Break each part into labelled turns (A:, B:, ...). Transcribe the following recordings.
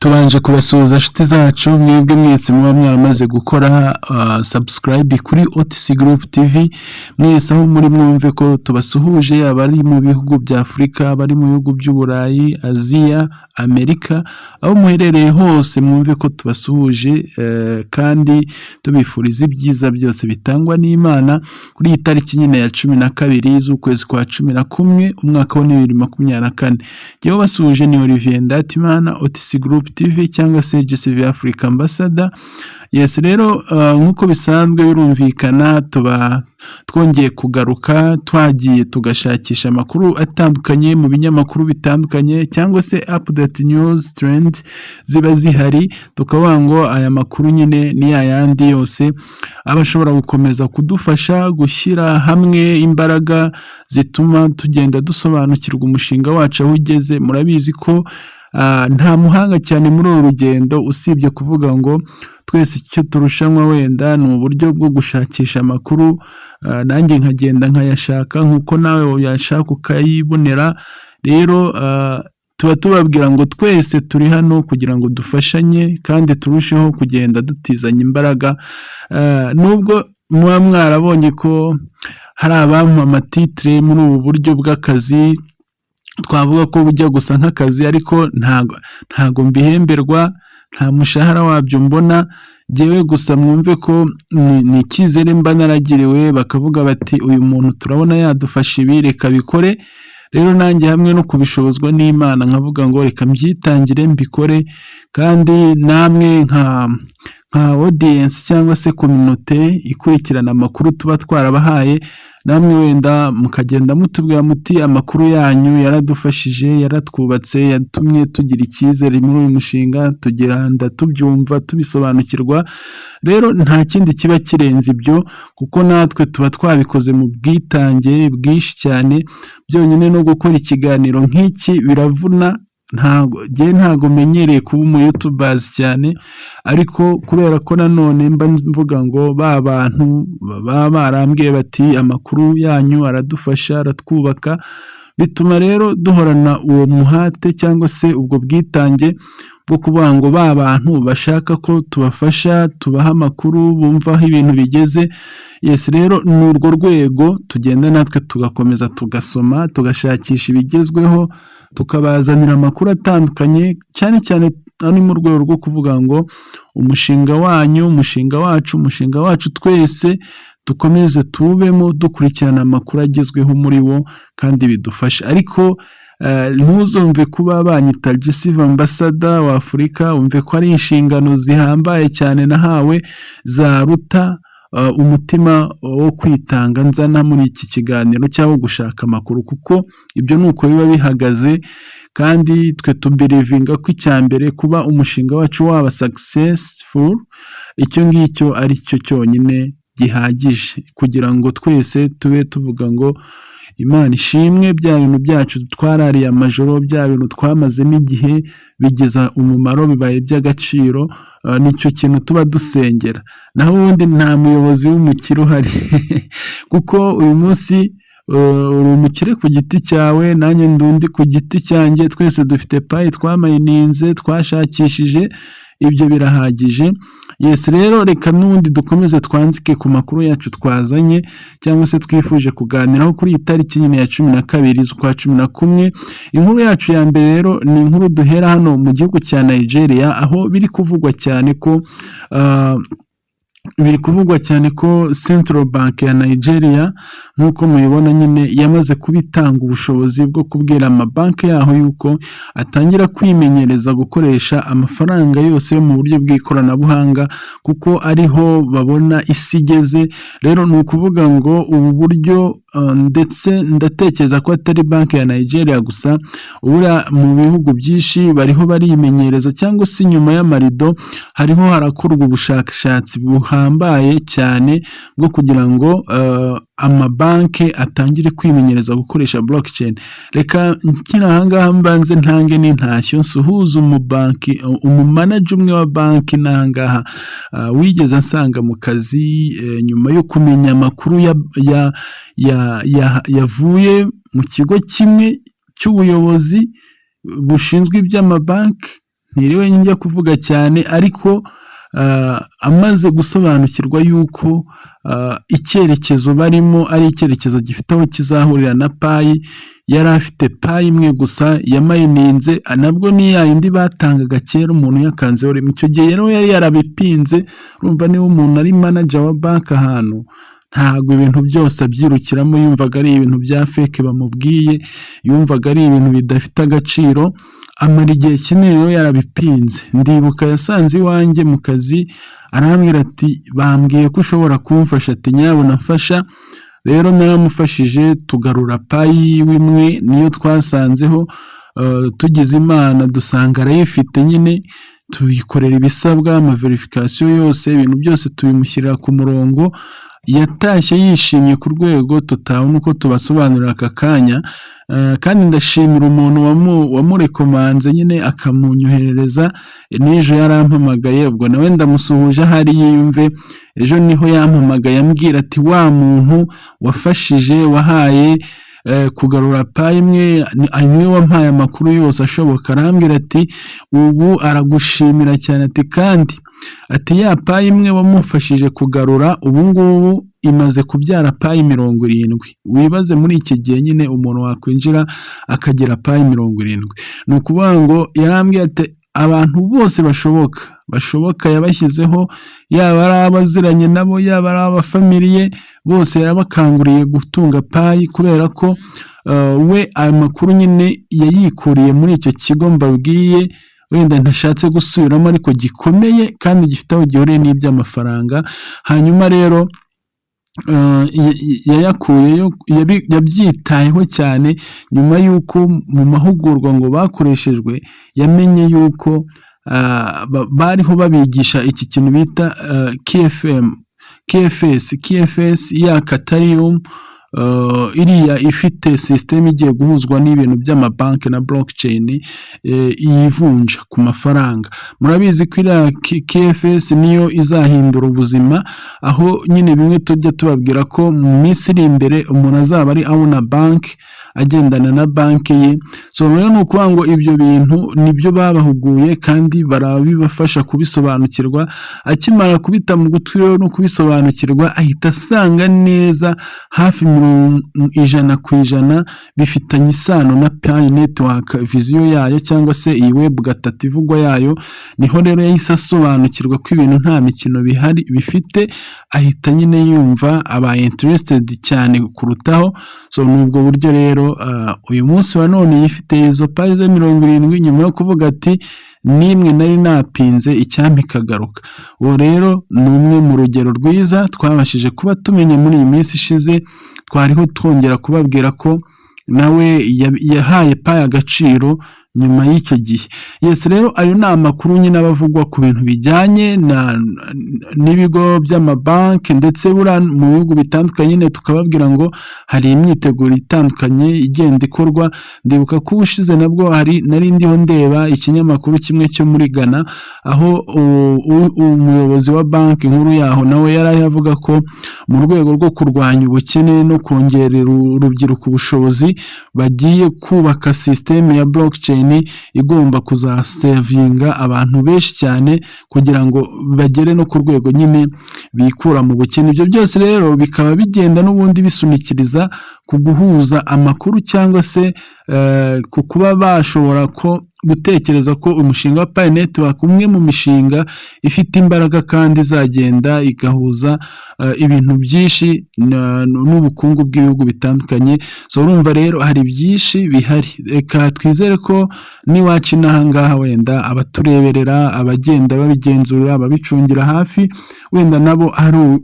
A: Tubanje kubasuhuza nshuti zacu mwebwe mwese muba mwamaze gukora subscribe kuri OTC Group TV, mwese aho muri mwumve ko tubasuhuje, abari mu bihugu bya Afurika, abari mu bihugu by'Uburayi, Aziya, Amerika, aho muherereye hose mwumve ko tubasuhuje kandi tubifuriza ibyiza byose bitangwa n'Imana kuri iyi tariki nyine ya 12 z'ukwezi kwa 11 umwaka wa 2024. Jyewe basuhuje ni Olivier Ndatimana, OTC Group TV cyangwa se GCV Africa Ambassador. Yes, rero nkuko bisanzwe birumvikana tuba twongeye kugaruka, twagiye tugashakisha amakuru atandukanye mu binyamakuru bitandukanye cyangwa se update news trend ziba zihari, tukavuga ngo aya makuru nyine ni yayandi yose abashobora gukomeza kudufasha gushyira hamwe imbaraga zituma tugenda dusobanukirwa umushinga wacu aho ugeze. Murabizi ko nta muhanga cyane muri uru rugendo usibye kuvuga ngo twese icyo turushanwa wenda ni uburyo bwo gushakisha amakuru, nanjye nkagenda nkayashaka nkuko nawe uyashaka ukayibonera. Rero tuba tubabwira ngo twese turi hano kugira ngo dufashanye kandi turusheho kugenda dutizanya imbaraga. Nubwo muba mwarabonye ko hari abampa amatitre muri ubu buryo bw'akazi, twavuga ko bujya gusa nk'akazi ariko ntago mbihemberwa, nta mushahara wabyo mbona. Jyewe gusa mwumve ko ni icyizere mba naragiriwe, bakavuga bati uyu muntu turabona yadufasha ibi, reka bikore. Rero nanjye hamwe no kubishobozwa n'Imana nkavuga ngo reka mbyitangire mbikore, kandi namwe nka audience cyangwa se community ikurikirana amakuru tuba twarabahaye, namwe wenda mukagenda mutubwira muti amakuru yanyu yaradufashije, yaratwubatse, yatumye tugira icyizere muri uyu mushinga, tugiranda tubyumva tubisobanukirwa. Rero nta kindi kiba kirenze ibyo, kuko natwe tuba twabikoze mu bwitange bwinshi cyane. Byonyine no gukora ikiganiro nk'iki biravuna, ntago menyereye kuba umu YouTubers cyane, ariko kubera ko nanone mba mvuga ngo ba bantu baba barambwiye bati amakuru yanyu aradufasha, aratwubaka, bituma rero duhorana uwo muhate cyangwa se ubwo bwitange bwo kuvuga ngo ba bantu bashaka ko tubafasha, tubaha amakuru, bumva aho ibintu bigeze. Yes, rero ni urwo rwego tugenda natwe tugakomeza tugasoma, tugashakisha ibigezweho, tukabazanira amakuru atandukanye, cyane cyane ari mu rwego rwo kuvuga ngo umushinga wanyu, umushinga wacu twese dukomeze tubemo dukurikirana amakuru agezweho muri wo kandi bidufasha. Ariko ntuzumve kuba banyita GCV Ambassador wa Afurika umve ko ari inshingano zihambaye cyane nahawe zaruta umutima wo kwitanga nzana muri iki kiganiro cyangwa gushaka amakuru, kuko ibyo nuko biba bihagaze. Kandi twe tubelivinga ko icyambere kuba umushinga wacu waba successful, icyo ngicyo ari cyo cyonyine gihagije kugira ngo twese tube tuvuga ngo Imana ishimwe, bya bintu byacu twarariye amajoro, bya bintu twamazemo igihe bigeza umumaro, bibaye by'agaciro. Nicyo kintu tuba dusengera. Naho ubundi nta muyobozi w'umukire uhari kuko uyu munsi uri umukire ku giti cyawe, nanjye ndundi ku giti cyanjye, twese dufite payi twamayininze, twashakishije, ibyo birahagije. Yes, rero reka n'ubundi dukomeze twanzike ku makuru yacu twazanye cyangwa se twifuje kuganiraho kuri iyi tariki nyine ya 12 z'ukwa 11. Inkuru yacu ya mbere rero ni inkuru duhera hano mu gihugu cya Nigeria, aho biri kuvugwa cyane ko Central Bank ya Nigeria nk'uko mubibona nyine yamaze kubitanga ubushobozi bwo kubwira amabanki yaho yuko atangira kwimenyereza gukoresha amafaranga yose yo mu buryo bw'ikoranabuhanga, kuko ariho babona isi igeze. Rero ni ukuvuga ngo ubu buryo ndetse ndatekereza ko atari banki ya Nigeria gusa, ubura mu bihugu byinshi bariho barimenyereza, cyangwa se inyuma y'amarido hariho harakorwa ubushakashatsi buhambaye cyane bwo kugira ngo amabanki atangire kwimenyereza gukoresha blockchain. Reka nkina ahangaha mbanze ntange n'intashyo nsuhuza umumanager umwe wa banki n'ahangaha wigeze ansanga mu kazi nyuma yo kumenya amakuru yavuye mu kigo kimwe cy'ubuyobozi bushinzwe iby'amabanki ntiriwe njya kuvuga cyane, ariko amaze gusobanukirwa yuko icyerekezo barimo ari icyerekezo gifite aho kizahurira na payi, yari afite payi imwe gusa yamayininze, nabwo ni ya yindi batangaga kera umuntu yakanzeho rimwe. Icyo gihe rero yari yarabipinze. Urumva niba umuntu ari manager wa banki ahantu, ntabwo ibintu byose abyirukiramo yumvaga ari ibintu bya fake bamubwiye, yumvaga ari ibintu bidafite agaciro. Amara igihe kinini rero yarabipinze. Ndibuka yasanze iwanjye mu kazi, arambwira ati bambwiye ko ushobora kumfasha, ati nyabuna mfasha. Rero naramufashije tugarura payi imwe, niyo twasanzeho. Tugize Imana dusanga arayifite nyine, tuyikorera ibisabwa, amaverifikasiyo yose, ibintu byose tubimushyirira ku murongo. Yatashye yishimye ku rwego tutabona uko tubasobanurira aka kanya. Kandi ndashimira umuntu wamurekomanze nyine akamunyoherereza. N'ejo yarampamagaye, ubwo nawe ndamusuhuje ahari yiyumve. Ejo niho yampamagaye ambwira ati wa muntu wafashije wahaye kugarura payi imwe, niwe wampaye amakuru yose ashoboka. Arambwira ati ubu aragushimira cyane, ati kandi ati ya payi imwe wamufashije kugarura ubu ngubu imaze kubyara payi 70. Wibaze muri iki gihe nyine umuntu wakwinjira akagira payi 70. Ni ukuvuga ngo yarambwiye ati abantu bose bashoboka yabashyizeho, yaba ari abaziranye nabo, yaba ari abafamiliye, bose yarabakanguriye gutunga payi, kubera ko we ayo makuru nyine yayikuriye muri icyo kigo mbabwiye. Wenda ntashatse gusubiramo, ariko gikomeye kandi gifite aho gihuriye n'iby'amafaranga. Hanyuma rero yayakuyeyo, yabyitayeho cyane. Nyuma y'uko mu mahugurwa ngo bakoreshejwe, yamenye y'uko bariho babigisha iki kintu bita KFS ya Ethereum, iriya ifite system igiye guhuzwa n'ibintu by'amabanki na blockchain, yivunja ku mafaranga. Murabizi ko iriya KFS niyo izahindura ubuzima, aho nyine bimwe tujya tubabwira ko mu minsi iri imbere umuntu azaba ari awuna banki, agendana na banki ye. So rero ni ukuvuga ngo ibyo bintu nibyo babahuguye kandi barabibafasha kubisobanukirwa. Akimara kubita mu gutwi rero no kubisobanukirwa, ahita asanga neza hafi 100% bifitanye isano na Pi Network viziyo yayo, cyangwa se iyi web gatatu ivugwa yayo. Niho rero yahise asobanukirwa ko ibintu nta mikino bihari bifite, ahita nyine yumva aba interested cyane kurutaho. So nubwo buryo rero uyu munsi wa none yifite izo payi 70, nyuma yo kuvuga ati nimwe nari napinze icyampa ikagaruka. Uwo rero ni umwe mu rugero rwiza twabashije kuba tumenye muri iyi minsi ishize. Twariho twongera kubabwira ko nawe yahaye payi agaciro nyuma y'icyo gihe. Yes, rero ayo ni amakuru nyine abavugwa ku bintu bijyanye n'ibigo by'amabanki, ndetse mu bihugu bitandukanye nyine tukababwira ngo hari imyiteguro itandukanye igenda ikorwa. Ndibuka ko ubushize nabwo nari ndiho ndeba ikinyamakuru kimwe cyo muri Ghana, aho umuyobozi wa banki nkuru yaho nawe yari avuga ko mu rwego rwo kurwanya ubukene no kongerera urubyiruko ubushobozi, bagiye kubaka system ya blockchain igomba kuzasevinga abantu benshi cyane, kugira ngo bagere no ku rwego nyine bikura mu bukene. Ibyo byose rero bikaba bigenda n'ubundi bisunikiriza ku guhuza amakuru, cyangwa se ku kuba bashobora gutekereza ko umushinga wa Pi Network, umwe mu mishinga ifite imbaraga kandi izagenda igahuza ibintu byinshi n'ubukungu bw'ibihugu bitandukanye. So urumva rero hari byinshi bihari. Reka twizere ko niwacu n'ahangaha wenda abatureberera, abagenda babigenzura, ababicungira hafi, wenda nabo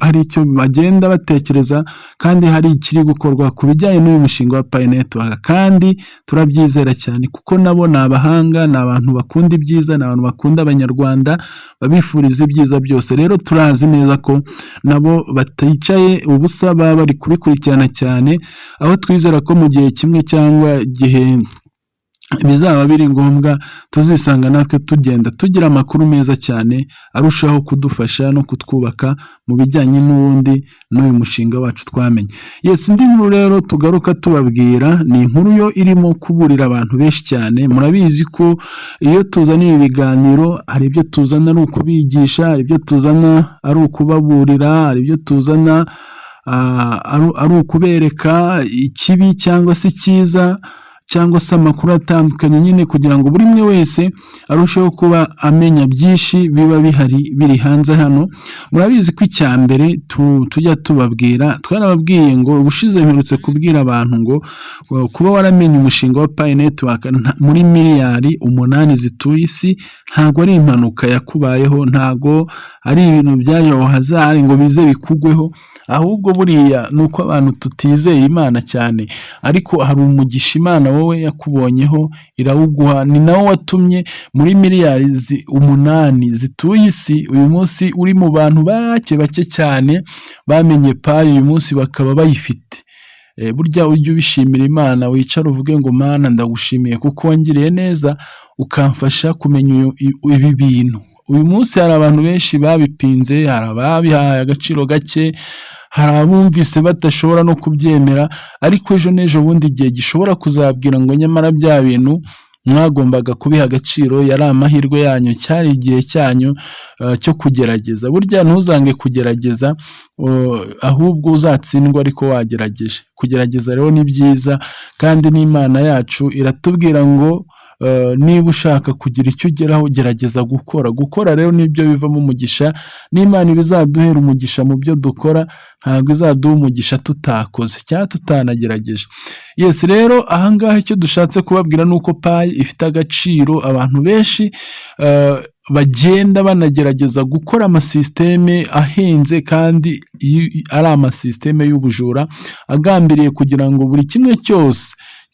A: hari icyo bagenda batekereza, kandi hari ikiri gukorwa ku bijyanye n'uyu mushinga wa Pi Network. Kandi turabyizera cyane kuko nabo ni abahanga, ni abantu bakunda ibyiza, ni abantu bakunda abanyarwanda, babifuriza ibyiza byose. Rero turazi neza ko nabo baticaye ubusa, baba bari kubikurikirana cyane, aho twizera ko mu gihe kimwe cyangwa igihe bizaba biri ngombwa tuzisanga natwe tugenda tugira amakuru meza cyane arushaho kudufasha no kutwubaka mu bijyanye n'ubundi n'uyu mushinga wacu twamenye. Yes, indi nkuru rero tugaruka tubabwira ni inkuru yo irimo kuburira abantu benshi cyane. Murabizi ko iyo tuzana ibi biganiro hari ibyo tuzana ari ukubigisha, hari ibyo tuzana ari ukubaburira, hari ibyo tuzana ari ukubereka ikibi cyangwa se icyiza cyangwa se amakuru atandukanye nyine kugira ngo buri umwe wese arusheho kuba amenya byinshi biba biri hanze hano. Murabizi ko icya mbere tujya tubabwira, twarababwiye ngo ubushize mperutse kubwira abantu ngo kuba waramenye umushinga wa Pi Network muri miliyari 8 zituye isi ntago ari impanuka yakubayeho, ntago ari ibintu byayo hazari ngo bize bikugweho, ahubwo buriya nuko abantu tutizeye Imana cyane, ariko hari umugisha Imana wowe yakubonyeho irawuguha, ni nawo watumye muri miliyari 8 zituye isi uyu munsi uri mu bantu bake cyane bamenye Pi uyu munsi bakaba bayifite. Burya ujye ubishimira Imana, wicara uvuge ngo Mana ndagushimiye kuko wangiriye neza ukamfasha kumenya ibi bintu. Uyu munsi hari abantu benshi babipinze, hari ababihaye agaciro gake, hari abumvise batashobora no kubyemera, ariko ejo n'ejo bundi igihe gishobora kuzabwira ngo nyamara bya bintu mwagombaga kubiha agaciro, yari amahirwe yanyu, cyari igihe cyanyu cyo kugerageza. Burya ntuzange kugerageza, ahubwo uzatsindwa ariko wagerageje. Kugerageza rero ni byiza, kandi n'Imana yacu iratubwira ngo niba ushaka kugira icyo ugeraho gerageza gukora rero nibyo bivamo umugisha, n'Imana ibizaduhera umugisha mu byo dukora, ntabwo izaduha umugisha tutakoze cyangwa tutanagerageje. Yes, rero ahangaha icyo dushatse kubabwira nuko Pi ifite agaciro. Abantu benshi bagenda banagerageza gukora amasisiteme ahenze kandi ari amasisiteme y'ubujura, agambiriye kugira ngo buri kimwe cyose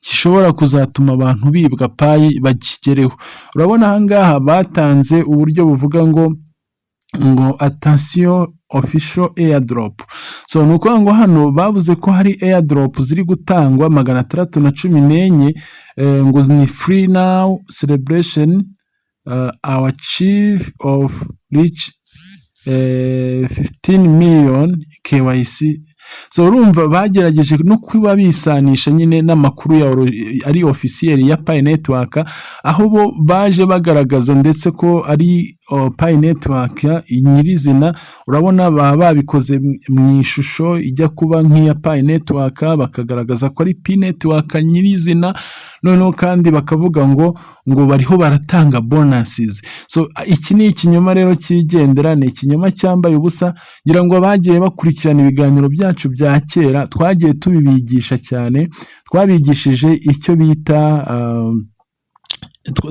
A: gishobora kuzatuma abantu bibwa Pi bakigereho. Urabona ahangaha batanze uburyo buvuga ngo attention official airdrop. So nuko ngo hano bavuze ko hari airdrop ziri gutangwa 614 ngo ni free now celebration our chief of reach 15 million KYC. So urumva bagerageje no kuba bisanisha nyine n'amakuru ya ari officiel ya Pi Network, aho bo baje bagaragaza ndetse ko ari Pi Network nyirizina. Urabona babikoze mu ishusho ijya kuba nk'iya Pi Network, bakagaragaza ko ari Pi Network nyirizina, noneho kandi bakavuga ngo bariho baratanga bonuses. So iki ni ikinyoma rero kigendera, ni ikinyoma cyambaye ubusa. Ngira ngo bagiye bakurikirana ibiganiro byacu bya kera, twagiye tubibigisha cyane, twabigishije icyo bita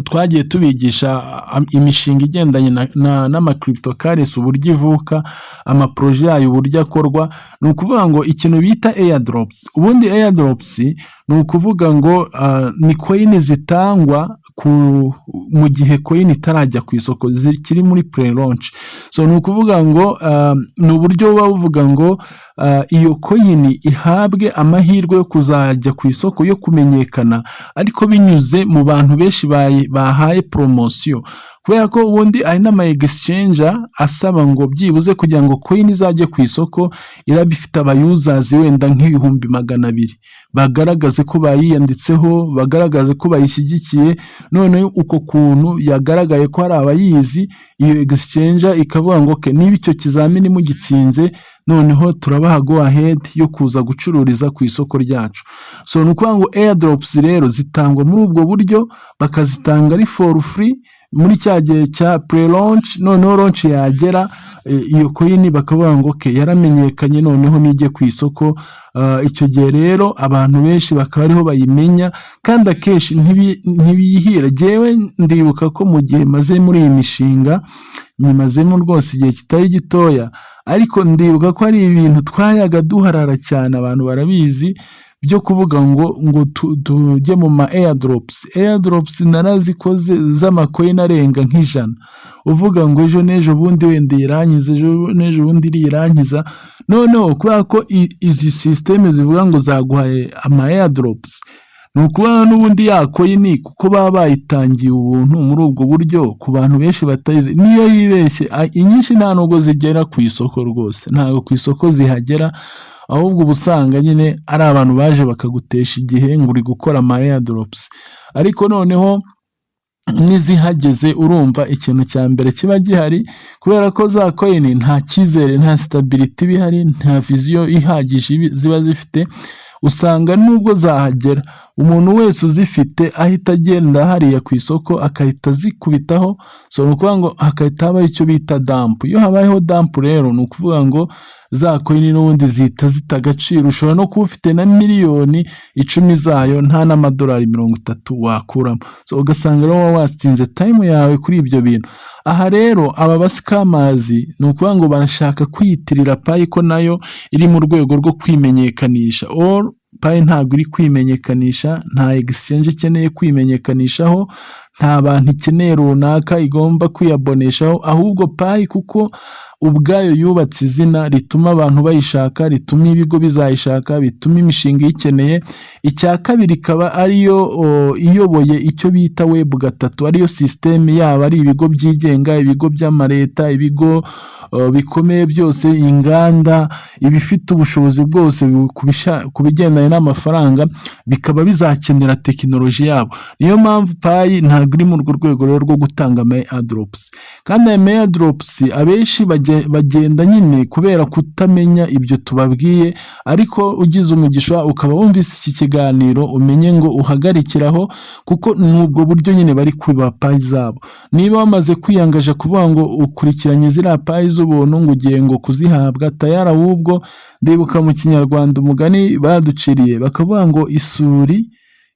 A: twagiye tubigisha imishinga igendanye n'ama cryptocurrency, uburyo ivuka, amaproje yayo uburyo akorwa. Ni ukuvuga ngo ikintu bita airdrops, ubundi airdrops ni ukuvuga ngo ni coin zitangwa mu gihe coin itarajya ku isoko, zikiri muri pre-launch. So ni ukuvuga ngo ni uburyo bavuga ngo iyo coin ihabwe amahirwe yo kuzajya ku isoko, yo kumenyekana, ariko binyuze mu bantu benshi bahaye promotion. Kubera ko ubundi ari n'ama exchange asaba ngo byibuze kugira ngo coin izajye ku isoko irabifite abayusers wenda nk'ibihumbi 200 bagaragaze ko bayiyanditseho, bagaragaze ko bayishyigikiye. None uko kuntu yagaragaye ko hari abayizi, iyo exchange ikavuga ngo niba icyo kizamini mugitsinze, noneho turabaha go ahead yo kuza gucururiza ku isoko ryacu. So nukuvuga ngo airdrops rero zitangwa muri ubwo buryo, bakazitanga ari for free muri cya gihe cya pre-launch. Noneho launch yagera, iyo coin bakavuga ngo yaramenyekanye, noneho nijye ku isoko. Icyo gihe rero abantu benshi bakaba ariho bayimenya, kandi akenshi ntibiyihira. Jewe ndibuka ko mu gihe maze muri iyi mishinga, nyimazemo rwose igihe kitari gitoya, ariko ndibuka ko ari ibintu twayaga duharara cyane, abantu barabizi, byo kuvuga ngo tujye mu ma airdrops narazikoze z'amacoin arenga nk'ijana, uvuga ngo ejo n'ejo bundi wenda irankiza, ejo n'ejo bundi irankiza. Noneho kubera ko izi systeme zivuga ngo zaguhaye ama airdrops, ni ukuvuga n'ubundi ya coin kuko baba bayitangiye ubuntu muri ubwo buryo ku bantu benshi batayizi, niyo yibeshye inyinshi nta nubwo zigera ku isoko rwose, ntabwo ku isoko zihagera, ahubwo uba usanga nyine ari abantu baje bakagutesha igihe ngo uri gukora ama airdrops, ariko noneho n'izihageze urumva ikintu cya mbere kiba gihari, kubera ko za coin nta cyizere, nta stability bihari, nta vision ihagije ziba zifite, usanga nubwo zahagera umuntu wese uzifite ahita agenda hariya ku isoko akahita zikubitaho, so ni ukuvuga ngo hakahita habaho icyo bita dump. Iyo habayeho dump rero ni ukuvuga ngo za coin n'ubundi zihita zita agaciro, ushobora no kuba ufite na miliyoni 10 zayo nta n'amadolari 30 wakuramo, so ugasanga rero wastinze time yawe kuri ibyo bintu. Aha rero aba basikamazi ni ukuvuga ngo barashaka kwiyitirira payi ko nayo iri mu rwego rwo kwimenyekanisha, or payi ntabwo iri kwimenyekanisha, nta exchange ikeneye kwimenyekanishaho, nta bantu ikeneye runaka igomba kwiyaboneshaho, ahubwo payi kuko ubwayo yubatse izina rituma abantu bayishaka, rituma ibigo bizayishaka, bituma imishinga iyikeneye. Icya kabiri ikaba ariyo iyoboye icyo bita Web3, ariyo system yaba ari ibigo byigenga, ibigo by'amareta, ibigo bikomeye byose, inganda, ibifite ubushobozi bwose ku bigendanye n'amafaranga bikaba bizakenera tekinoloji yabo. Niyo mpamvu payi ntabwo iri mu rwego rwo gutanga ama airdrops, kandi ama airdrops abenshi bagenda nyine kubera kutamenya ibyo tubabwiye, ariko ugize umugisha ukaba wumvise iki kiganiro umenye ngo uhagarikiraho, kuko n'ubwo buryo nyine bari kwiba payi zabo. Niba wamaze kwiyangaje kuvuga ngo ukurikiranye ziriya payi z'ubuntu ngo ugiye ngo kuzihabwa tayari, ahubwo ndibuka mu kinyarwanda umugani baduciriye bakavuga ngo isuri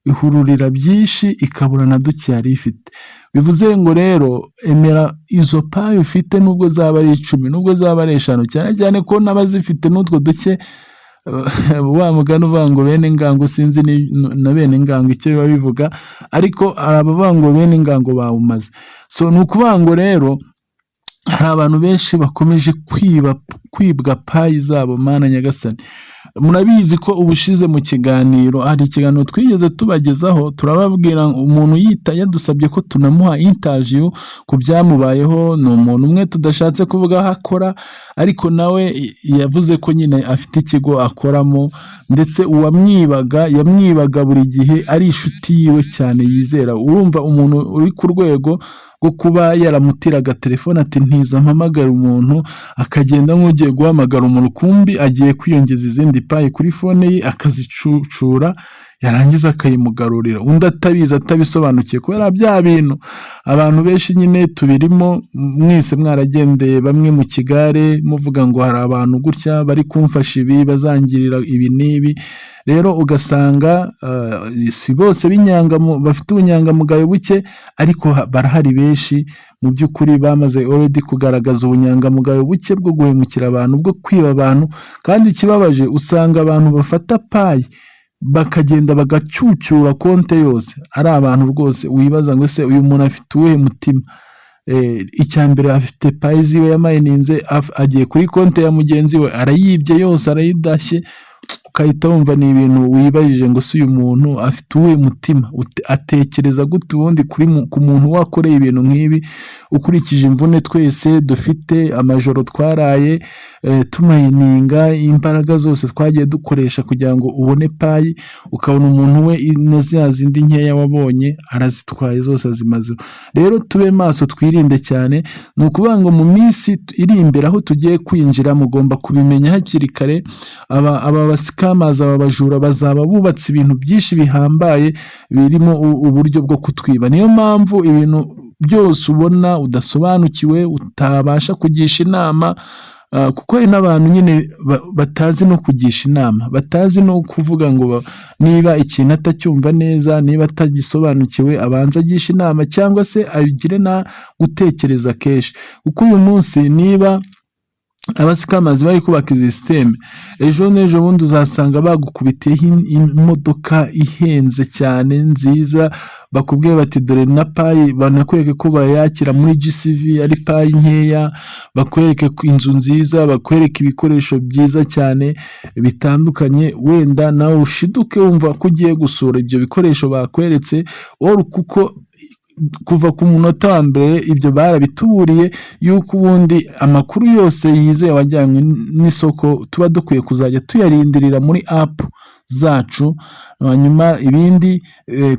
A: ihururira byinshi ikabura na duke yari ifite. Bivuze ngo rero emera izo payi ufite nubwo zaba ari 10, nubwo zaba ari 5, cyane cyane ko n'abazifite n'utwo duke wa mugani uvuga ngo bene ngango, sinzi na bene ngango icyo biba bivuga, ariko abavuga ngo bene ngango bawumaze. So ni ukuvuga ngo rero hari abantu benshi bakomeje kwibwa payi zabo, mana nyagasani. Murabizi ko ubushize mu kiganiro hari ikiganiro twigeze tubagezaho, turababwira umuntu yadusabye ko tunamuha interview ku byamubayeho. Ni umuntu umwe tudashatse kuvuga aho akora, ariko nawe yavuze ko nyine afite ikigo akoramo, ndetse yamwibaga buri gihe ari inshuti yiwe cyane yizera. Urumva umuntu uri ku rwego rwo kuba yaramutiraga telefone ati ntiza mpamagara umuntu, akagenda nk'ugiye guhamagara umuntu, kumbi agiye kwiyongeza izindi payi kuri fone ye akazicucura, yarangiza akayimugarurira, undi atabizi atabisobanukiye. Kubera bya bintu abantu benshi nyine tubirimo, mwese mwaragendeye bamwe mu kigare muvuga ngo hari abantu gutya bari kumfasha ibi, bazangirira ibi n'ibi. Rero ugasanga si bose bafite ubunyangamugayo buke, ariko barahari benshi mu by'ukuri bamaze already kugaragaza ubunyangamugayo buke bwo guhemukira abantu, bwo kwiba abantu. Kandi ikibabaje usanga abantu bafata payi bakagenda bagacyucyura konte yose, ari abantu rwose wibaza ngo ese uyu muntu afite uwuhe mutima? Icya mbere afite payi ziwe yamayininze, agiye kuri konte ya mugenzi we arayibye yose, arayidashye, ukahita wumva ni ibintu wibajije ngo si uyu muntu afite uwuhe mutima? Atekereza gute ubundi ku muntu wakoreye ibintu nk'ibi? Ukurikije imvune twese dufite, amajoro twaraye tumayininga, imbaraga zose twagiye dukoresha kugira ngo ubone payi, ukabona umuntu we na za zindi nkeya wabonye arazitwaye zose azimaze. Rero tube maso, twirinde cyane. Ni ukuvuga ngo mu minsi iri imbere aho tugiye kwinjira mugomba kubimenya hakiri kare. Aba basikamazi, aba bajura bazaba bubatse ibintu byinshi bihambaye birimo uburyo bwo kutwiba. Niyo mpamvu ibintu byose ubona udasobanukiwe, utabasha kugisha inama, kuko hari n'abantu nyine batazi no kugisha inama, batazi no kuvuga ngo niba ikintu atacyumva neza, niba atagisobanukiwe abanza agisha inama, cyangwa se abigire na gutekereza kenshi. Kuko uyu munsi niba abasikamazi bari kubaka izi system, ejo n'ejo bundi uzasanga bagukubitiyeho imodoka ihenze cyane nziza, bakubwiye bati dore na payi, banakwereke ko bayakira muri GCV ari payi nkeya, bakwereke inzu nziza, bakwereke ibikoresho byiza cyane bitandukanye, wenda nawe ushiduke wumva ko ugiye gusura ibyo bikoresho bakweretse, kuko kuva ku munota wa mbere ibyo barabituburiye yuko ubundi amakuru yose yizewe wajyanywe n'isoko tuba dukwiye kuzajya tuyarindirira muri app zacu, hanyuma ibindi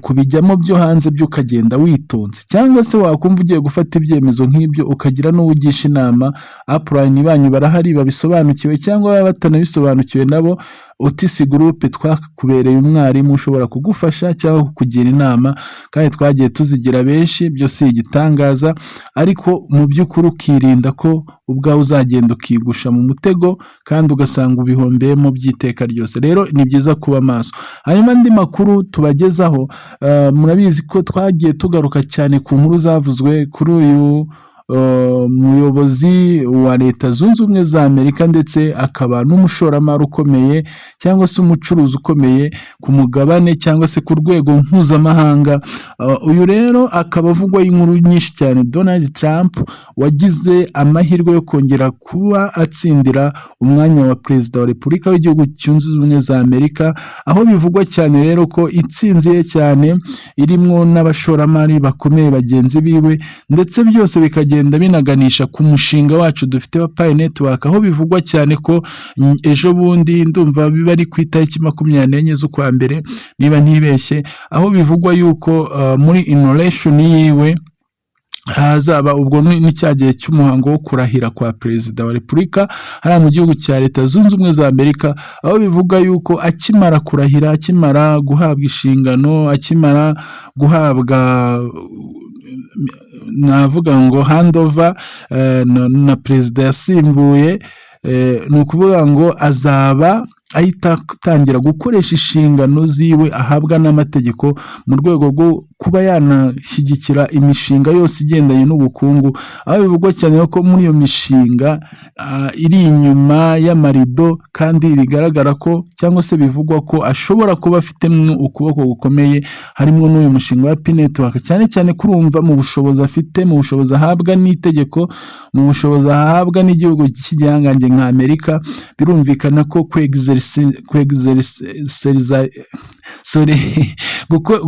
A: kubijyamo byo hanze byo ukagenda witonze, cyangwa se wakumva ugiye gufata ibyemezo nk'ibyo ukagira n'uwigisha inama. Upline banyu barahari babisobanukiwe, cyangwa baba batanabisobanukiwe nabo OTC Group twakubereye umwarimu ushobora kugufasha cyangwa kukugira inama, kandi twagiye tuzigira benshi, byo si igitangaza, ariko mu by'ukuri ukirinda ko ubwawe uzagenda ukigusha mu mutego kandi ugasanga ubihombeyemo by'iteka ryose. Rero ni byiza kuba maso. Hanyuma andi makuru tubagezaho, murabizi ko twagiye tugaruka cyane ku nkuru zavuzwe kuri uyu umuyobozi wa Leta Zunze Ubumwe za Amerika, ndetse akaba n'umushoramari ukomeye cyangwa se umucuruzi ukomeye ku mugabane cyangwa se ku rwego mpuzamahanga. Uyu rero akaba avugwa inkuru nyinshi cyane, Donald Trump wagize amahirwe yo kongera kuba atsindira umwanya wa perezida wa Repubulika w'igihugu cyunze ubumwe za Amerika, aho bivugwa cyane rero ko itsinzi ye cyane irimwo n'abashoramari bakomeye bagenzi biwe, ndetse byose bikagenda binaganisha ku mushinga wacu dufite wa Pi Network, aho bivugwa cyane ko ejo bundi ndumva biba ari ku itariki 24 z'ukwa mbere niba ntibeshye, aho bivugwa yuko muri inauguration yiwe hazaba ubwo n'icyagiye cy'umuhango wo kurahira kwa perezida wa Repubulika hariya mu gihugu cya Leta Zunze Ubumwe za Amerika, aho bivuga yuko akimara kurahira, akimara guhabwa inshingano, akimara guhabwa navuga ngo handover na perezida yasimbuye, ni ukuvuga ngo azaba ahita atangira gukoresha inshingano ziwe ahabwa n'amategeko mu rwego rwo kuba yanashyigikira imishinga yose igendanye n'ubukungu, aho bivugwa cyane ko muri iyo mishinga iri inyuma y'amarido, kandi bigaragara ko cyangwa se bivugwa ko ashobora kuba afitemo ukuboko gukomeye, harimo n'uyu mushinga wa Pi Network, cyane cyane kurumva mu bushobozi afite, mu bushobozi ahabwa n'itegeko, mu bushobozi ahabwa n'igihugu cy'igihangange nka Amerika. Birumvikana ko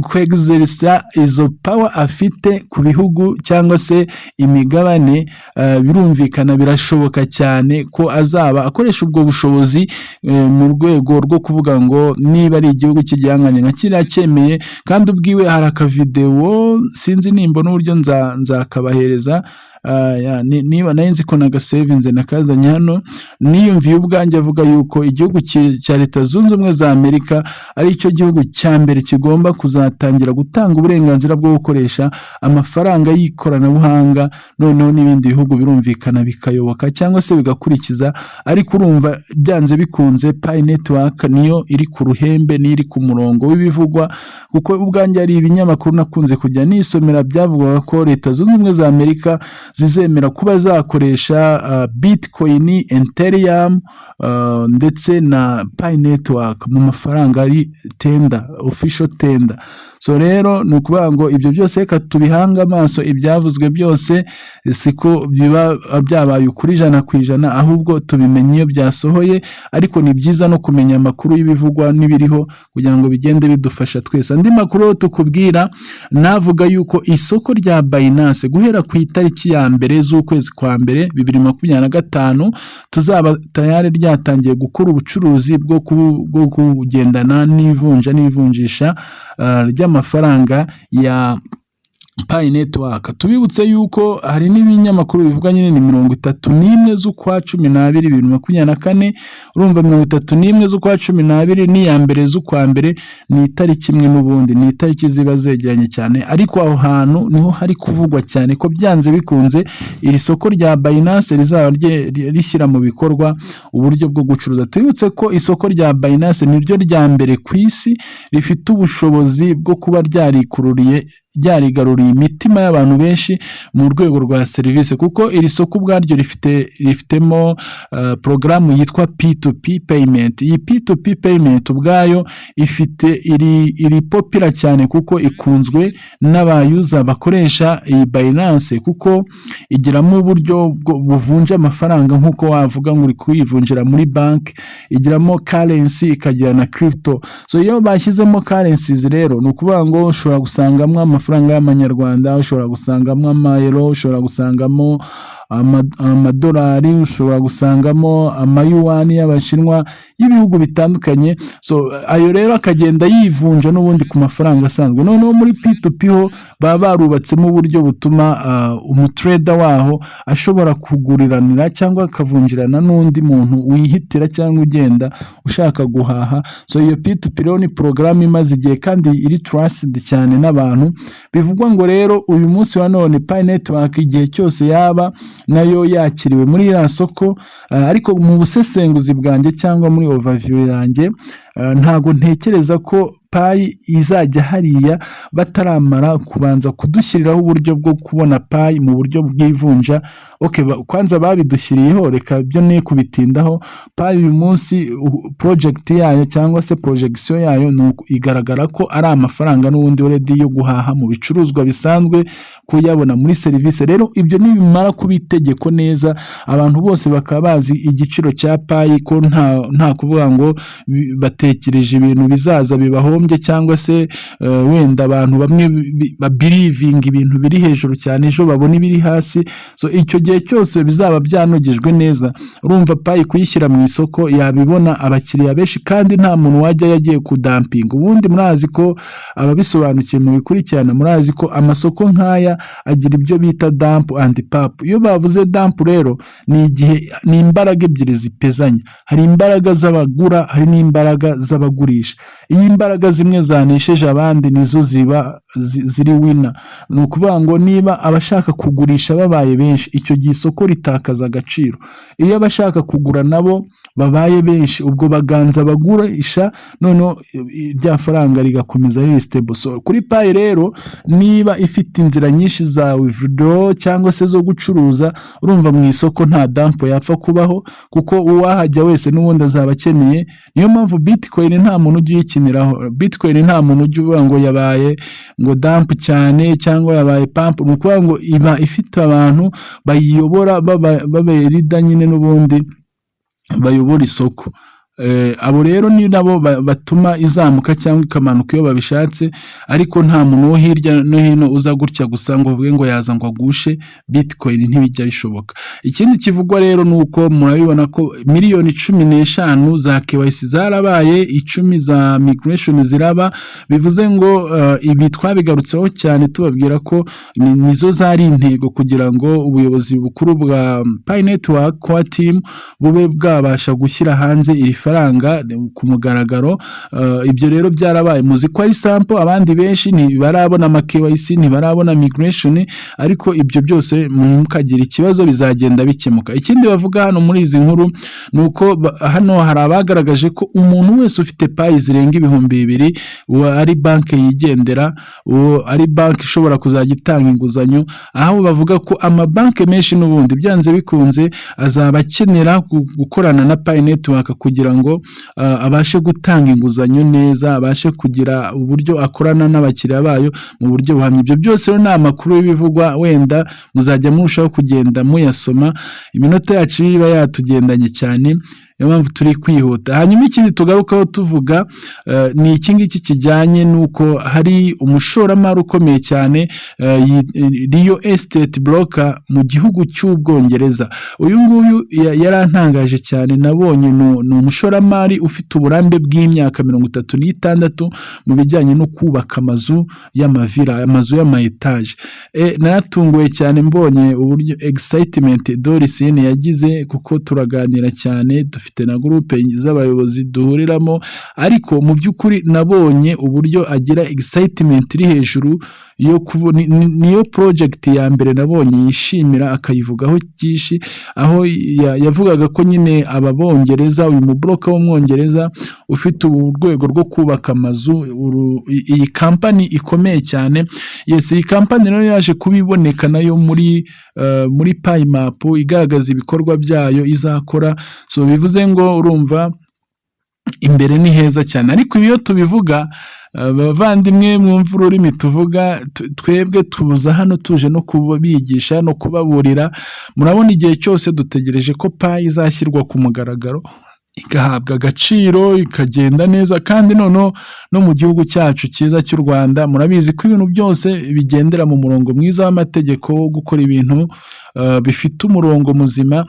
A: kwegizerisa izo power afite ku bihugu cyangwa se imigabane, birumvikana birashoboka cyane ko azaba akoresha ubwo bushobozi mu rwego rwo kuvuga ngo niba ari igihugu cy'igihanganye nka kiriya cyemeye, kandi ubwiwe hari akavidewo sinzi nimba n'uburyo nzakabahereza, niba nayo nzi ko nagasevinze nakazanye hano, niyumviye ubwanjye avuga yuko igihugu cya Leta Zunze Ubumwe za Amerika ari cyo gihugu cya mbere kigomba kuzatangira gutanga uburenganzira bwo gukoresha amafaranga y'ikoranabuhanga, noneho n'ibindi bihugu birumvikana bikayoboka cyangwa se bigakurikiza. Ariko urumva byanze bikunze Pi Network niyo iri ku ruhembe, niyo iri ku murongo w'ibivugwa, kuko ubwanjye ari ibinyamakuru nakunze kujya nisomera byavugaga ko Leta Zunze Ubumwe za Amerika zizemera kuba zakoresha Bitcoin, Ethereum ndetse na Pi Network mu mafaranga ari tender, official tender. So rero ni ukuvuga ngo ibyo byose reka tubihanga amaso, ibyavuzwe byose siko biba byabaye ukuri 100%, ahubwo tubimenye iyo byasohoye, ariko ni byiza no kumenya amakuru y'ibivugwa n'ibiriho kugira ngo bigende bidufasha twese. Andi makuru tukubwira, navuga yuko isoko rya Binance guhera ku itariki ya mbere z'ukwezi kwa mbere 2025 tuzaba tayari ryatangiye gukora ubucuruzi bwo kugendana n'ivunja n'ivunjisha ry'amafaranga ya Pi Network. Tubibutse yuko hari n'ibinyamakuru bivuga nyine ni 31 z'ukwa 12 2024, urumva 31 z'ukwa 12 ni ya mbere z'ukwa mbere, ni itariki imwe n'ubundi, ni itariki ziba zegeranye cyane, ariko aho hantu niho hari kuvugwa cyane ko byanze bikunze iri soko rya Binance rizaba rishyira mu bikorwa uburyo bwo gucuruza. Tubibutse ko isoko rya Binance niryo rya mbere ku isi rifite ubushobozi bwo kuba ryarikururiye ryarigaruriye imitima y'abantu benshi mu rwego rwa serivisi, kuko iri soko ubwaryo rifitemo porogaramu yitwa P2P payment. Iyi P2P payment ubwayo iri popular cyane kuko ikunzwe n'abayuza bakoresha iyi Binance, kuko igiramo uburyo buvunja amafaranga nk'uko wavuga ngo uri kuyivunjira muri banki, igiramo currency ikagira na crypto. So iyo bashyizemo currencies rero ni ukuvuga ngo ushobora gusangamo amafaranga y'amanyarwanda, ushobora gusangamo amayero, ushobora gusangamo amadolari, ushobora gusangamo amayuwani y'abashinwa y'ibihugu bitandukanye. So ayo rero akagenda yivunja n'ubundi ku mafaranga asanzwe. Noneho muri P2P ho baba barubatsemo uburyo butuma umutrader waho ashobora kuguriranira cyangwa akavunjirana n'undi muntu wihitira cyangwa ugenda ushaka guhaha. So iyo P2P rero ni porogaramu imaze igihe kandi iri trusted cyane n'abantu. Bivugwa ngo rero uyu munsi wa none Pi Network igihe cyose yaba nayo yakiriwe muri iriya soko, ariko mu busesenguzi bwanjye cyangwa muri overview yanjye ntago ntekereza ko Pi izajya hariya bataramara kubanza kudushyiriraho uburyo bwo kubona Pi mu buryo bw'ivunja. Kwanza babidushyiriyeho, reka byo ne kubitindaho. Pi uyu munsi project yayo cyangwa se projection yayo igaragara ko ari amafaranga n'ubundi already yo guhaha mu bicuruzwa bisanzwe kuyabona muri serivisi. Rero ibyo nibimara kubitegeko neza, abantu bose bakaba bazi igiciro cya Pi, ko nta kuvuga ngo batekereje ibintu bizaza bibahombye cyangwa se wenda abantu bamwe believing ibintu biri hejuru cyane ejo babona ibiri hasi. So icyo gihe cyose bizaba byanogejwe neza, urumva Pi kuyishyira mu isoko yabibona abakiriya benshi kandi nta muntu wajya yagiye kudampinga. Ubundi murazi ko ababisobanukiye mu bikurikirana, murazi ko amasoko nk'aya agira ibyo bita dump and pump. Iyo bavuze dump rero ni imbaraga ebyiri zipezanya, hari imbaraga z'abagura, hari n'imbaraga z'abagurisha. Iyi imbaraga zimwe zanesheje abandi nizo ziri winner. Ni ukuvuga ngo niba abashaka kugurisha babaye benshi, icyo gihe isoko ritakaza agaciro. Iyo abashaka kugura nabo babaye benshi, ubwo baganza bagurisha, noneho rya faranga rigakomeza riri stable. So kuri Pi rero niba ifite inzira nyinshi za withdraw cyangwa se zo gucuruza, urumva mu isoko nta dump yapfa kubaho, kuko uwahajya wese n'ubundi azaba akeneye. Niyo mpamvu Bitcoin nta muntu ujya uyikiniraho. Bitcoin nta muntu ujya uvuga ngo yabaye ngo dump cyane cyangwa yabaye pump. Ni ukuvuga ngo iba ifite abantu bayiyobora baberida nyine n'ubundi bayobora isoko. Abo rero ni nabo batuma izamuka cyangwa ikamanuka iyo babishatse, ariko nta muntu wo hirya no hino uza gutya gusa ngo uvuge ngo yaza ngo agushe Bitcoin, ntibijya bishoboka. Ikindi kivugwa rero nuko murabibona ko miliyoni 15 za KYC zarabaye, 10 za migration ziraba. Bivuze ngo ibi twabigarutseho cyane tubabwira ko nizo zari intego kugira ngo ubuyobozi bukuru bwa Pi Network core team bube bwabasha gushyira hanze iri faranga ku mugaragaro. Ibyo rero byarabaye, muzi ko ari sample, abandi benshi ntibarabona ama KYC, ntibarabona migration, ariko ibyo byose mukagira ikibazo bizagenda bikemuka. Ikindi bavuga hano muri izi nkuru nuko hano hari abagaragaje ko umuntu wese ufite Pi zirenga 2,000 ari banki yigendera, ari banki ishobora kuzajya itanga inguzanyo, aho bavuga ko amabanki menshi n'ubundi byanze bikunze azaba akenera gukorana na Pi Network kugira ngo abashe gutanga inguzanyo neza, abashe kugira uburyo akorana n'abakiriya bayo mu buryo buhamye. Ibyo byose rero ni amakuru y'ibivugwa, wenda muzajya murushaho kugenda muyasoma. Iminota yacu iba yatugendanye cyane, niyo mpamvu turi kwihuta. Hanyuma ikindi tugarukaho tuvuga ni iki ngiki kijyanye nuko hari umushoramari ukomeye cyane, Real Estate Broker mu gihugu cy'Ubwongereza. Uyu nguyu yarantangaje cyane, nabonye ni umushoramari ufite uburambe bw'imyaka 36 mu bijyanye no kubaka amazu y'amavira, amazu y'amaetaje. Naratunguwe cyane mbonye uburyo excitement Dorisine yagize, kuko turaganira cyane, dufite na groupe z'abayobozi duhuriramo, ariko mu by'ukuri nabonye uburyo agira excitement iri hejuru yo niyo project ya mbere nabonye yishimira akayivugaho byinshi, aho yavugaga ko nyine ababongereza, uyu mubroka w'umwongereza ufite urwego rwo kubaka amazu, iyi company ikomeye cyane. Yes, iyi company rero yaje kubiboneka nayo muri PayMap igaragaza ibikorwa byayo izakora, so bivuze ngo urumva imbere ni heza cyane. Ariko iyo tubivuga bavandimwe mwumva ururimi tuvuga, twebwe tuza hano tuje no kubigisha no kubaburira. Murabona igihe cyose dutegereje ko Pi izashyirwa ku mugaragaro, igahabwa agaciro, ikagenda neza, kandi noneho no mu gihugu cyacu cyiza cy'u Rwanda murabizi ko ibintu byose bigendera mu murongo mwiza w'amategeko wo gukora ibintu bifite umurongo muzima.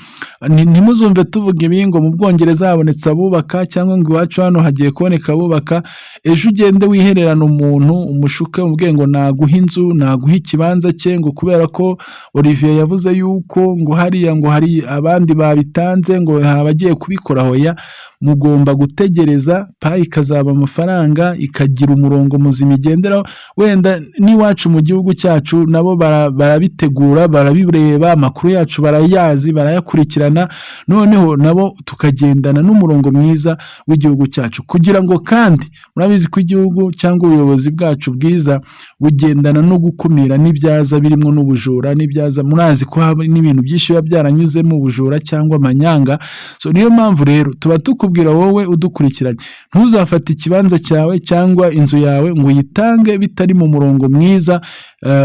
A: Ntimuzumve tuvuga ibi ngo mu Bwongereza habonetse abubaka, cyangwa ngo iwacu hano hagiye kuboneka abubaka, ejo ugende wihererana umuntu umushuke umubwiye ngo naguha inzu, naguha ikibanza cye, ngo kubera ko Olivier yavuze yuko ngo hariya ngo hari abandi babitanze ngo abagiye kubikora. Hoya, mugomba gutegereza Pi ikazaba amafaranga, ikagira umurongo muzima igenderaho. Wenda n'iwacu mu gihugu cyacu nabo barabitegura, barabireba, amakuru yacu barayazi, barayakurikirana, noneho nabo tukagendana n'umurongo mwiza w'igihugu cyacu, kugira ngo kandi murabizi ko igihugu cyangwa ubuyobozi bwacu bwiza bugendana no gukumira n'ibyaza birimo n'ubujura n'ibyaza. Murazi ko haba n'ibintu byinshi biba byaranyuzemo ubujura cyangwa amanyanga. So niyo mpamvu rero tuba tukubwira wowe udukurikiranye, ntuzafate ikibanza cyawe cyangwa inzu yawe ngo uyitange bitari mu murongo mwiza,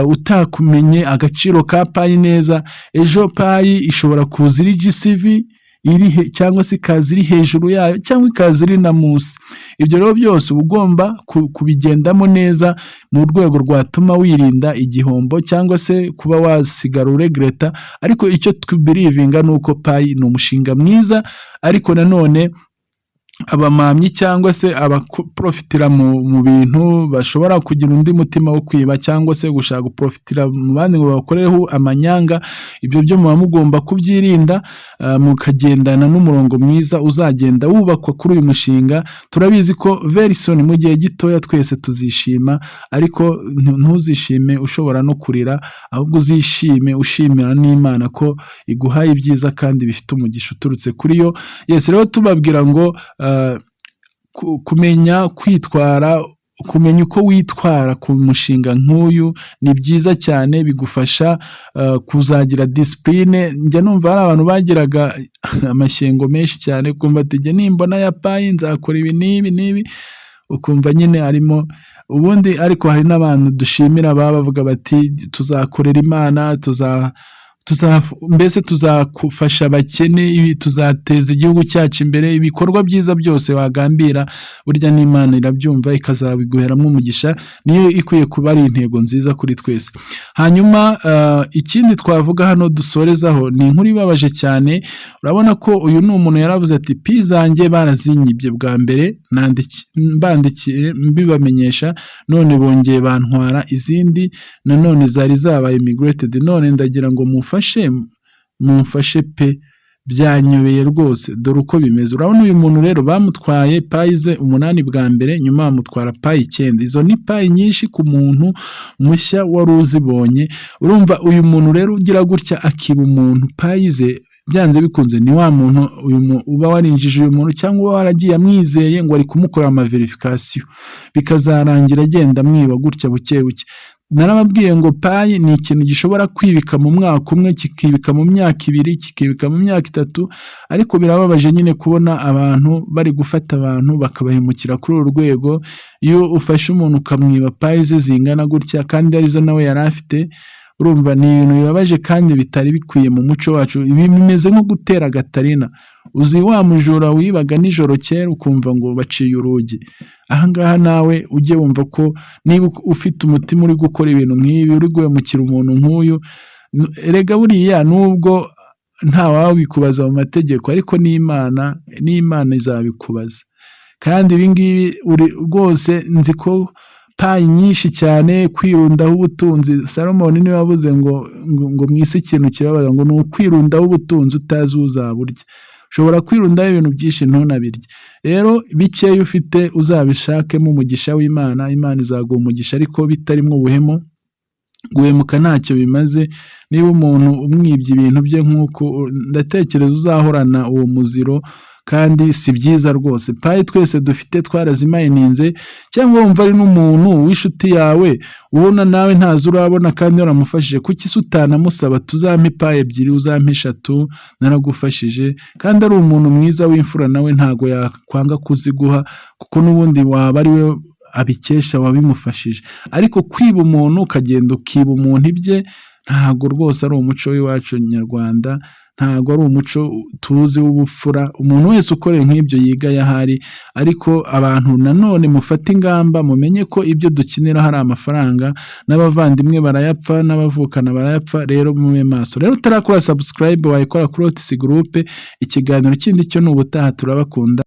A: utakumenye agaciro ka Pi neza. Ejo Pi ishobora kuza iri GCV cyangwa se ikaza iri hejuru yayo, cyangwa ikaza iri na munsi. Ibyo rero byose uba ugomba kubigendamo neza mu rwego rwatuma wirinda igihombo, cyangwa se kuba wasigara uregreta. Ariko icyo twibirivinga ni uko Pi ni umushinga mwiza, ariko nanone abamamyi cyangwa se abaprofitira mu bintu bashobora kugira undi mutima wo kwiba, cyangwa se gushaka guprofitira mu bandi ngo bakoreho amanyanga. Ibyo byo muba mugomba kubyirinda, mukagendana n'umurongo mwiza uzagenda wubakwa kuri uyu mushinga. Turabizi ko very soon mu gihe gitoya twese tuzishima, ariko ntuzishime ushobora no kurira, ahubwo uzishime ushimira n'Imana ko iguhaye ibyiza kandi bifite umugisha uturutse kuri yo. Yes, rero tubabwira ngo kumenya kwitwara, kumenya uko witwara ku mushinga nk'uyu ni byiza cyane, bigufasha kuzagira discipline. Njya numva hari abantu bagiraga amashyengo menshi cyane, ukumva ati nimbona ya Pi nzakora ibi n'ibi, ukumva nyine arimo ubundi. Ariko hari n'abantu dushimira baba bavuga bati tuzakorera Imana, mbese tuzafasha abakene, tuzateza igihugu cyacu imbere. Ibikorwa byiza byose wagambira burya n'Imana irabyumva ikazabiguheramo umugisha, niyo ikwiye kuba ari intego nziza kuri twese. Hanyuma ikindi twavuga hano dusorezaho ni inkuru ibabaje cyane. Urabona ko uyu ni umuntu yaravuze ati Pi zanjye barazinyibye bwa mbere, mbandikiye mbibamenyesha, none bongeye bantwara izindi nanone zari zabaye migrated, none ndagira ngo mumfashe pe, byanyobeye rwose, dore uko bimeze. Urabona uyu muntu rero bamutwaye Pi ze 8 bwa mbere, nyuma bamutwara Pi 9. Izo ni Pi nyinshi ku muntu mushya wari uzibonye. Urumva uyu muntu rero ugira gutya akiba umuntu Pi ze, byanze bikunze ni wa muntu uba warinjije uyu muntu, cyangwa uba waragiye amwizeye ngo ari kumukora ama verification, bikazarangira agenda mwiba gutya buke buke. Narababwiye ngo Pi ni ikintu gishobora kwibika mu mwaka umwe, kikibika mu myaka 2, kikibika mu myaka 3, ariko birababaje nyine kubona abantu bari gufata abantu bakabahemukira kuri uru rwego. Iyo ufashe umuntu ukamwiba Pi ze zingana gutya kandi arizo nawe yari afite, urumva ni ibintu bibabaje kandi bitari bikwiye mu muco wacu. Ibi bimeze nko gutera Gatarina. Uzi wa mujura wibaga nijoro kera ukumva ngo baciye urugi. Ahangaha nawe ujye wumva ko niba ufite umutima uri gukora ibintu nk'ibi, uri guhemukira umuntu nk'uyu, erega buriya nubwo nta wabikubaza mu mategeko, ariko n'Imana izabikubaza. Kandi ibi ngibi rwose nzi ko Pi nyinshi cyane, kwirundaho ubutunzi. Salomoni niwe wavuze ngo mwisi ikintu kibabaza ngo ni ukwirundaho ubutunzi utazi uzaburya. ushobora kwirundaho ibintu byinshi ntunabirye. Rero bikeya ufite uzabishakemo umugisha w'Imana, Imana izaguha umugisha ariko bitarimo ubuhemu, guhemuka ntacyo bimaze. Niba umuntu umwibye ibintu bye nk'uko, ndatekereza uzahorana uwo muziro kandi si byiza rwose. Payi twese dufite twarazimayininze, cyangwa wumva ari n'umuntu w'inshuti yawe ubona nawe ntazo urabona kandi waramufashije, kuki se utanamusaba tuzampe payi ebyiri uzampe 3 naragufashije, kandi ari umuntu mwiza w'imfura nawe ntago yakwanga kuziguha kuko n'ubundi waba ari we abikesha wabimufashije. Ariko kwiba umuntu ukagenda ukiba umuntu ibye ntago rwose ari umuco w'iwacu nyarwanda, ntago ari umuco tuzi w'ubupfura. Umuntu wese ukoreye nk'ibyo yiga yahari, ariko abantu nanone mufate ingamba, mumenye ko ibyo dukinira hari amafaranga, n'abavandimwe barayapfa, n'abavukana barayapfa, rero mube maso. Rero utarakora subscribe wayikora kuri Otis Group. Ikiganiro kindi cyo n'ubutaha, turabakunda.